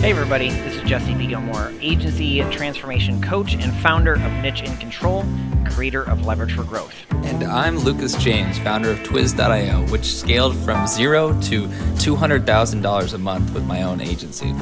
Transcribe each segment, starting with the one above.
Hey everybody, this is Jesse B. Gilmore, agency transformation coach and founder of Niche in Control, creator of Leverage for Growth. And I'm Lucas James, founder of Twiz.io, which scaled from $0 to $200,000 a month with my own agency.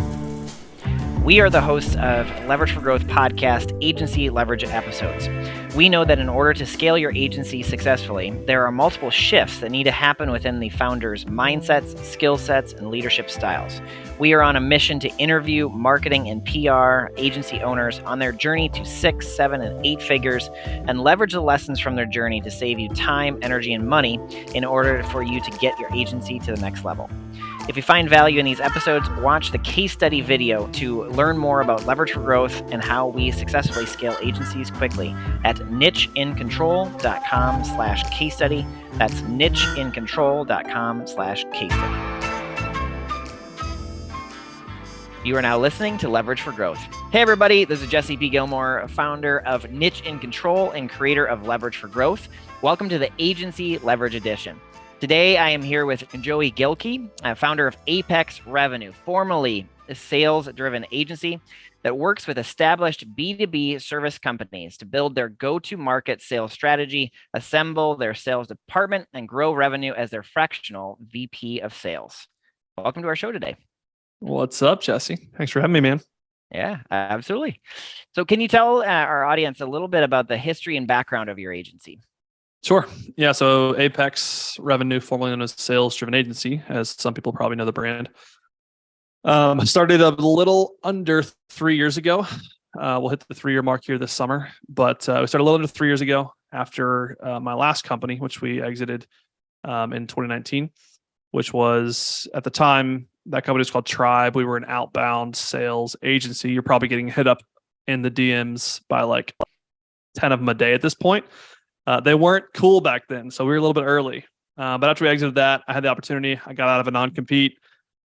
We are the hosts of Leverage for Growth podcast agency leverage episodes. We know that in order to scale your agency successfully, there are multiple shifts that need to happen within the founder's mindsets, skill sets, and leadership styles. We are on a mission to interview marketing and PR agency owners on their journey to 6, 7, and 8 figures and leverage the lessons from their journey to save you time, energy, and money in order for you to get your agency to the next level. If you find value in these episodes, watch the case study video to learn more about Leverage for Growth and how we successfully scale agencies quickly at nicheincontrol.com/case study. That's nicheincontrol.com/case study. You are now listening to Leverage for Growth. Hey everybody, this is Jesse B. Gilmore, founder of Niche in Control and creator of Leverage for Growth. Welcome to the Agency Leverage Edition. Today, I am here with Joey Gilkey, founder of Apex Revenue, formerly a sales-driven agency that works with established B2B service companies to build their go-to-market sales strategy, assemble their sales department, and grow revenue as their fractional VP of sales. Welcome to our show today. What's up, Jesse? Thanks for having me, man. Yeah, absolutely. So can you tell our audience a little bit about the history and background of your agency? Sure. Yeah. So Apex Revenue, formerly known as Sales-Driven Agency, as some people probably know the brand, started a little under 3 years ago. We'll hit the 3-year mark here this summer, but we started a little under 3 years ago after my last company, which we exited in 2019, which was at the time, that company was called Tribe. We were an outbound sales agency. You're probably getting hit up in the DMs by like 10 of them a day at this point. They weren't cool back then, so we were a little bit early. But after we exited that, I had the opportunity. I got out of a non-compete.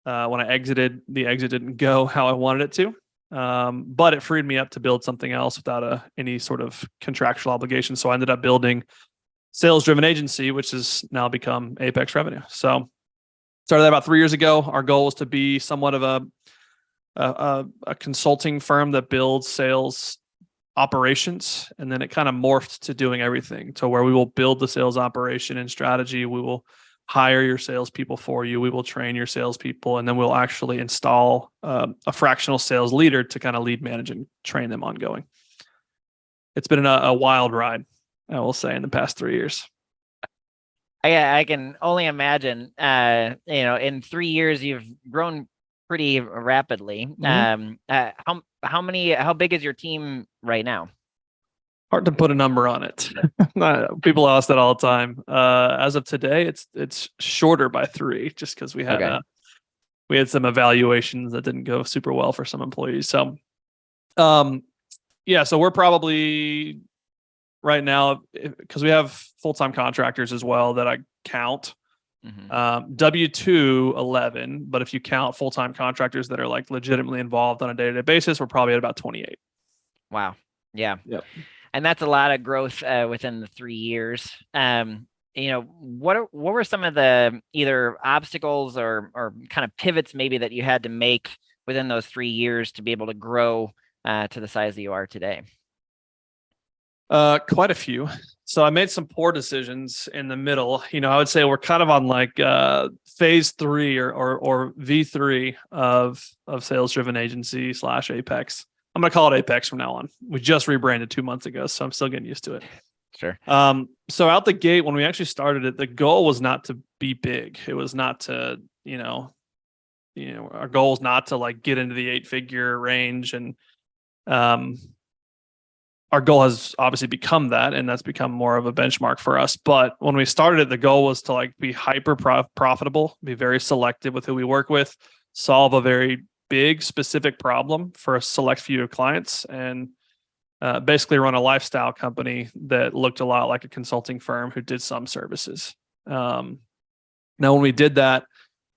When I exited, the exit didn't go how I wanted it to. But it freed me up to build something else without any sort of contractual obligation. So I ended up building Sales-Driven Agency, which has now become Apex Revenue. So started that about 3 years ago. Our goal was to be somewhat of a consulting firm that builds sales operations, and then it kind of morphed to doing everything, to where we will build the sales operation and strategy. We will hire your salespeople for you. We will train your salespeople, and then we'll actually install a fractional sales leader to kind of lead, manage, and train them ongoing. It's been a wild ride, I will say, in the past 3 years. I can only imagine. In 3 years, you've grown pretty rapidly. Mm-hmm. How big is your team right now? Hard to put a number on it. People ask that all the time. As of today, it's shorter by 3, just because we had some evaluations that didn't go super well for some employees. So, so we're probably right now, because we have full-time contractors as well that I count. Mm-hmm. W-2, 11, but if you count full-time contractors that are like legitimately involved on a day-to-day basis, we're probably at about 28. Wow. Yeah. Yep. And that's a lot of growth within the 3 years. What were some of the either obstacles or kind of pivots maybe that you had to make within those 3 years to be able to grow to the size that you are today? Quite a few. So I made some poor decisions in the middle. I would say we're kind of on like phase 3 or V3 of Sales-Driven Agency / Apex. I'm going to call it Apex from now on. We just rebranded 2 months ago, so I'm still getting used to it. Sure. So out the gate, when we actually started it, the goal was not to be big. It was not to, our goal is not to like get into the 8-figure range, and our goal has obviously become that, and that's become more of a benchmark for us. But when we started it, the goal was to like be hyper profitable, be very selective with who we work with, solve a very big specific problem for a select few of clients, and basically run a lifestyle company that looked a lot like a consulting firm who did some services. Now, when we did that,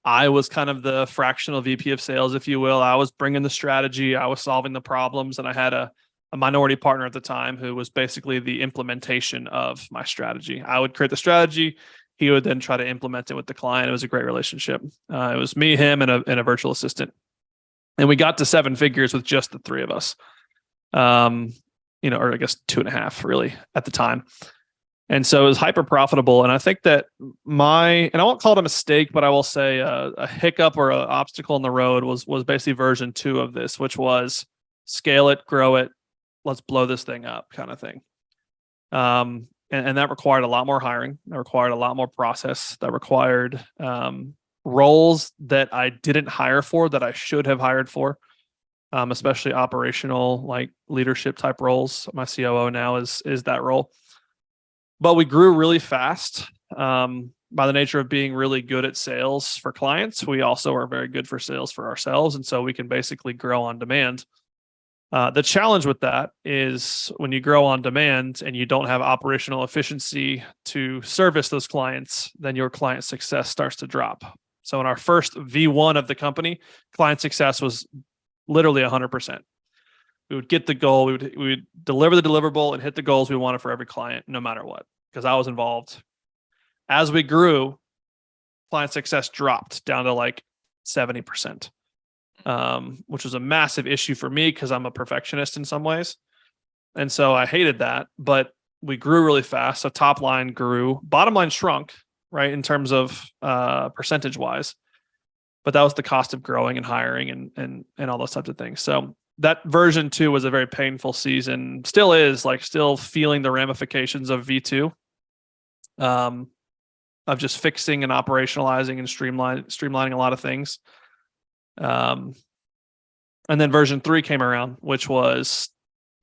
I was kind of the fractional VP of sales, if you will. I was bringing the strategy, I was solving the problems, and I had a minority partner at the time who was basically the implementation of my strategy. I would create the strategy. He would then try to implement it with the client. It was a great relationship. It was me, him, and a virtual assistant. And we got to 7 figures with just the 3 of us. Or I guess 2.5 really at the time. And so it was hyper profitable. And I think that and I won't call it a mistake, but I will say a hiccup or an obstacle in the road was basically version 2 of this, which was scale it, grow it, let's blow this thing up kind of thing. And that required a lot more hiring. That required a lot more process. That required roles that I didn't hire for that I should have hired for, especially operational, like leadership type roles. My COO now is that role. But we grew really fast by the nature of being really good at sales for clients. We also are very good for sales for ourselves. And so we can basically grow on demand. The challenge with that is when you grow on demand and you don't have operational efficiency to service those clients, then your client success starts to drop. So in our first V1 of the company, client success was literally 100%. We would get the goal, we would deliver the deliverable and hit the goals we wanted for every client, no matter what, because I was involved. As we grew, client success dropped down to like 70%, which was a massive issue for me because I'm a perfectionist in some ways. And so I hated that, but we grew really fast. So top line grew, bottom line shrunk, right, in terms of percentage wise. But that was the cost of growing and hiring and all those types of things. So that version 2 was a very painful season. Still is, still feeling the ramifications of V2, of just fixing and operationalizing and streamlining a lot of things. And then version 3 came around, which was,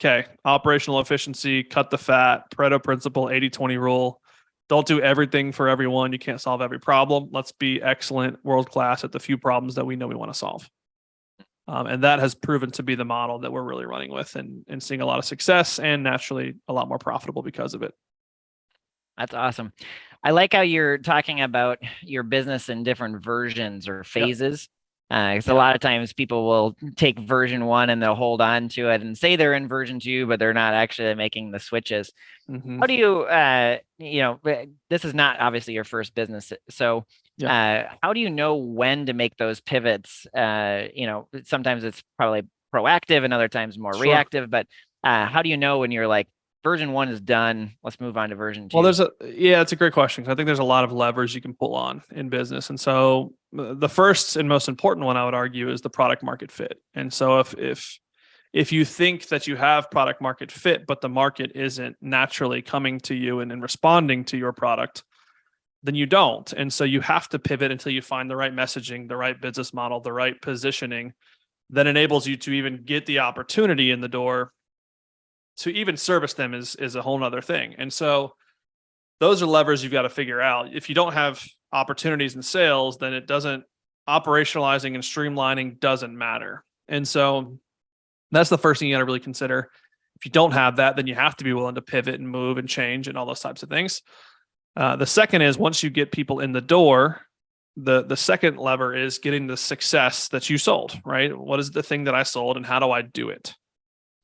okay, operational efficiency, cut the fat, Pareto principle, 80-20 rule. Don't do everything for everyone. You can't solve every problem. Let's be excellent, world-class at the few problems that we know we want to solve. And that has proven to be the model that we're really running with and seeing a lot of success and naturally a lot more profitable because of it. That's awesome. I like how you're talking about your business in different versions or phases. Because a lot of times people will take version 1 and they'll hold on to it and say they're in version 2, but they're not actually making the switches. Mm-hmm. How do you, this is not obviously your first business. So how do you know when to make those pivots? Sometimes it's probably proactive and other times more reactive, but how do you know when you're like, version 1 is done, let's move on to version 2? Well, it's a great question. I think there's a lot of levers you can pull on in business. And so the first and most important one I would argue is the product market fit. And so if you think that you have product market fit, but the market isn't naturally coming to you and responding to your product, then you don't. And so you have to pivot until you find the right messaging, the right business model, the right positioning that enables you to even get the opportunity in the door. To even service them is a whole nother thing. And so those are levers you've got to figure out. If you don't have opportunities in sales, then operationalizing and streamlining doesn't matter. And so that's the first thing you got to really consider. If you don't have that, then you have to be willing to pivot and move and change and all those types of things. The second is once you get people in the door, the second lever is getting the success that you sold, right? What is the thing that I sold and how do I do it?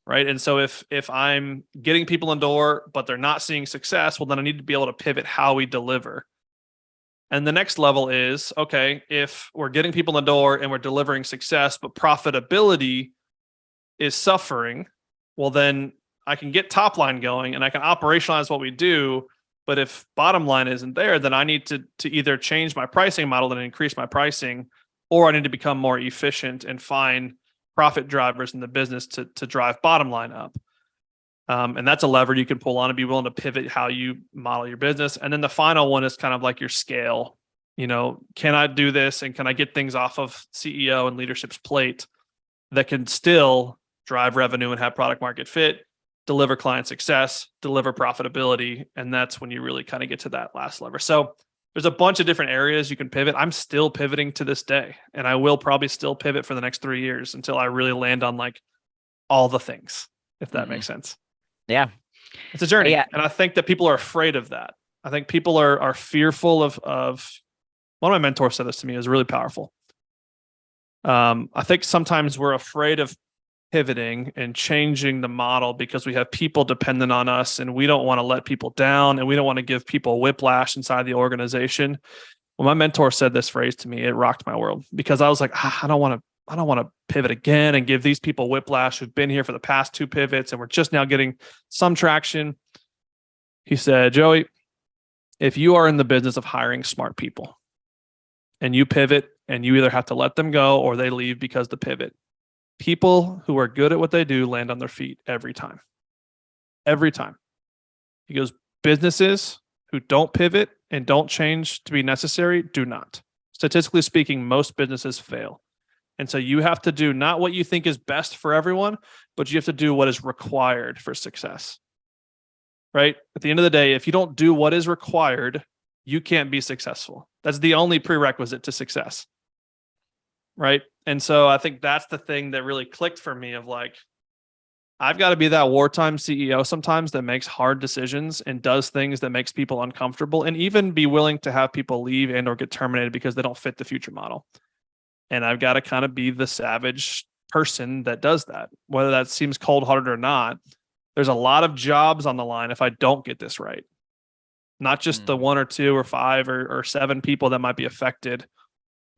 Right. And so if I'm getting people in the door, but they're not seeing success, well, then I need to be able to pivot how we deliver. And the next level is, okay, if we're getting people in the door and we're delivering success, but profitability is suffering, well, then I can get top line going and I can operationalize what we do. But if bottom line isn't there, then I need to either change my pricing model and increase my pricing, or I need to become more efficient and find profit drivers in the business to drive bottom line up. And that's a lever you can pull on and be willing to pivot how you model your business. And then the final one is kind of like your scale. Can I do this and can I get things off of CEO and leadership's plate that can still drive revenue and have product market fit, deliver client success, deliver profitability? And that's when you really kind of get to that last lever. So there's a bunch of different areas you can pivot. I'm still pivoting to this day, and I will probably still pivot for the next 3 years until I really land on like all the things, if that makes sense. Yeah. It's a journey. Yeah. And I think that people are afraid of that. I think people are fearful of one of my mentors said this to me, it was really powerful. I think sometimes we're afraid of pivoting and changing the model because we have people dependent on us and we don't want to let people down and we don't want to give people whiplash inside the organization. When my mentor said this phrase to me, it rocked my world because I was like, I don't want to I don't want to pivot again and give these people whiplash who've been here for the past 2 pivots and we're just now getting some traction. He said, Joey, if you are in the business of hiring smart people and you pivot and you either have to let them go or they leave because the pivot, people who are good at what they do land on their feet every time. Every time. He goes, businesses who don't pivot and don't change to be necessary do not. Statistically speaking, most businesses fail. And so you have to do not what you think is best for everyone, but you have to do what is required for success. Right? At the end of the day, if you don't do what is required, you can't be successful. That's the only prerequisite to success. Right? And so I think that's the thing that really clicked for me of like, I've got to be that wartime CEO sometimes that makes hard decisions and does things that makes people uncomfortable, and even be willing to have people leave and or get terminated because they don't fit the future model. And I've got to kind of be the savage person that does that, whether that seems cold-hearted or not. There's a lot of jobs on the line if I don't get this right. Not just the 1 or 2 or 5 or 7 people that might be affected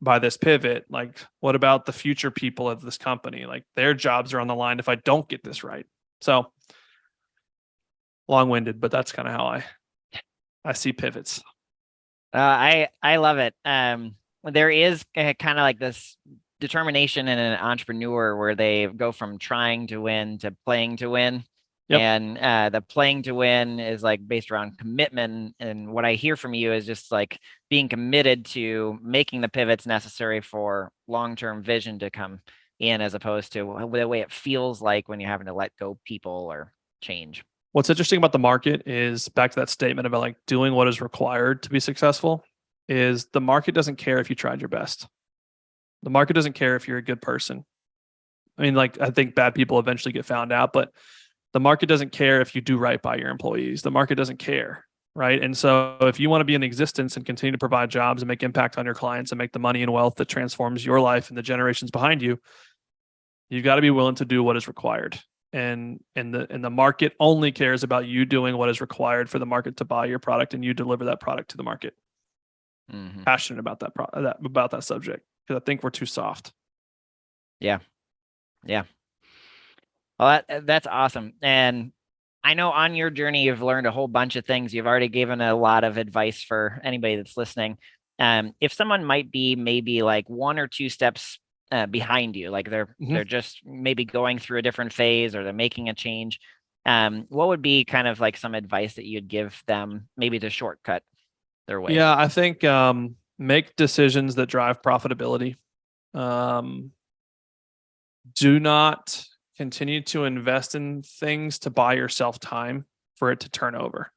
by this pivot. Like, what about the future people of this company? Like, their jobs are on the line if I don't get this right. So long-winded, but that's kind of how I see pivots. I love it. There is kind of like this determination in an entrepreneur where they go from trying to win to playing to win. Yep. And the playing to win is like based around commitment. And what I hear from you is just like being committed to making the pivots necessary for long-term vision to come in, as opposed to the way it feels like when you're having to let go people or change. What's interesting about the market is, back to that statement about like doing what is required to be successful, is the market doesn't care if you tried your best. The market doesn't care if you're a good person. I mean, like, I think bad people eventually get found out, but the market doesn't care if you do right by your employees. The market doesn't care, right? And so if you want to be in existence and continue to provide jobs and make impact on your clients and make the money and wealth that transforms your life and the generations behind you, you've got to be willing to do what is required. And the market only cares about you doing what is required for the market to buy your product, and you deliver that product to the market. Mm-hmm. Passionate about about that subject, because I think we're too soft. Yeah. Well, that's awesome. And I know on your journey, you've learned a whole bunch of things. You've already given a lot of advice for anybody that's listening. If someone might be maybe like 1 or 2 steps behind you, like they're just maybe going through a different phase or they're making a change, what would be kind of like some advice that you'd give them, maybe to shortcut their way? Yeah, I think make decisions that drive profitability. Do not continue to invest in things to buy yourself time for it to turn over.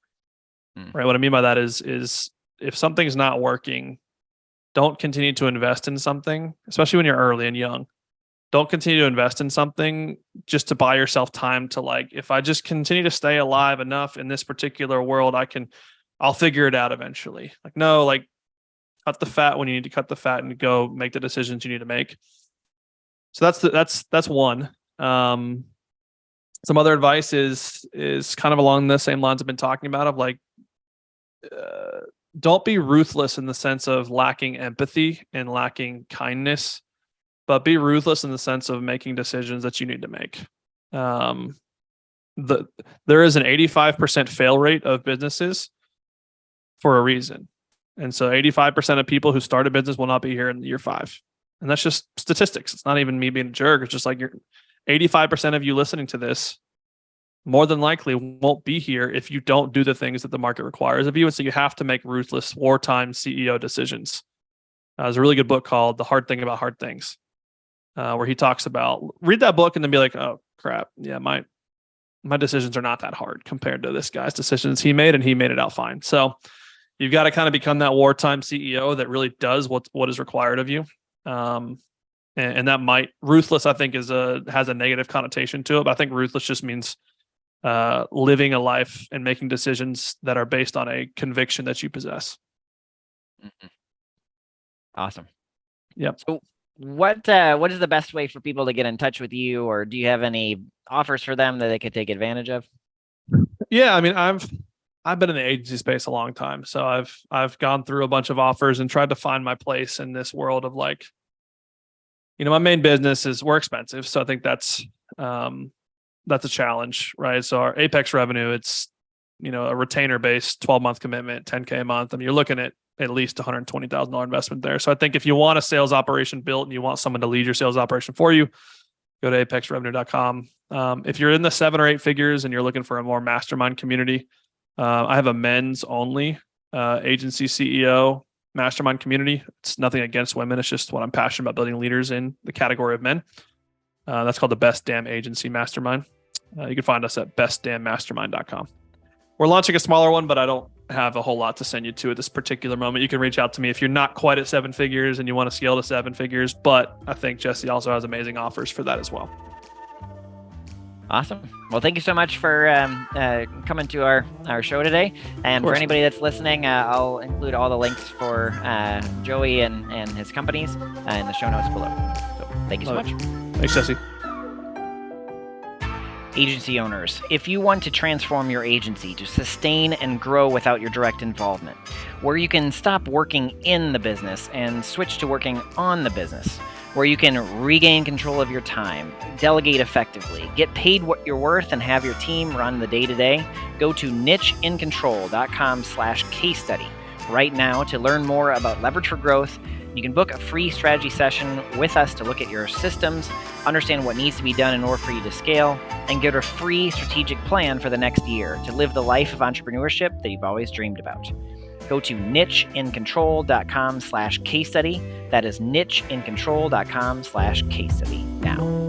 Right? What I mean by that is if something's not working, don't continue to invest in something, especially when you're early and young. Don't continue to invest in something just to buy yourself time to, like, if I just continue to stay alive enough in this particular world, I'll figure it out eventually. Like, no, like, cut the fat when you need to cut the fat and go make the decisions you need to make. So that's one. Some other advice is kind of along the same lines I've been talking about, of like, don't be ruthless in the sense of lacking empathy and lacking kindness, but be ruthless in the sense of making decisions that you need to make. There is an 85% fail rate of businesses for a reason. And so 85% of people who start a business will not be here in year 5. And that's just statistics. It's not even me being a jerk. It's just like 85% of you listening to this more than likely won't be here if you don't do the things that the market requires of you. And so you have to make ruthless wartime CEO decisions. There's a really good book called The Hard Thing About Hard Things, where he talks about, read that book and then be like, oh crap, yeah, my decisions are not that hard compared to this guy's decisions he made, and he made it out fine. So you've got to kind of become that wartime CEO that really does what is required of you. And that ruthless, I think, has a negative connotation to it, but I think ruthless just means living a life and making decisions that are based on a conviction that you possess. Mm-hmm. Awesome. Yep. So what is the best way for people to get in touch with you, or do you have any offers for them that they could take advantage of? Yeah, I mean, I've been in the agency space a long time, so I've gone through a bunch of offers and tried to find my place in this world of like my main business is we're expensive. So I think that's a challenge, right? So our Apex revenue, it's, a retainer based 12-month commitment, $10K a month. I mean, you're looking at least $120,000 investment there. So I think if you want a sales operation built and you want someone to lead your sales operation for you, go to apexrevenue.com. If you're in the 7 or 8 figures and you're looking for a more mastermind community, I have a men's only agency CEO mastermind community. It's nothing against women. It's just what I'm passionate about, building leaders in the category of men. That's called the Best Damn Agency Mastermind. You can find us at bestdamnmastermind.com. We're launching a smaller one, but I don't have a whole lot to send you to at this particular moment. You can reach out to me if you're not quite at 7 figures and you want to scale to 7 figures, but I think Jesse also has amazing offers for that as well. Awesome. Well, thank you so much for coming to our show today. And for anybody that's listening, I'll include all the links for Joey and his companies in the show notes below. So thank you so much. Thanks, Jesse. Agency owners, if you want to transform your agency to sustain and grow without your direct involvement, where you can stop working in the business and switch to working on the business, where you can regain control of your time, delegate effectively, get paid what you're worth, and have your team run the day-to-day, go to nicheincontrol.com/case study right now to learn more about Leverage for Growth. You can book a free strategy session with us to look at your systems, understand what needs to be done in order for you to scale, and get a free strategic plan for the next year to live the life of entrepreneurship that you've always dreamed about. Go to nicheincontrol.com/case study. That is nicheincontrol.com/case study now.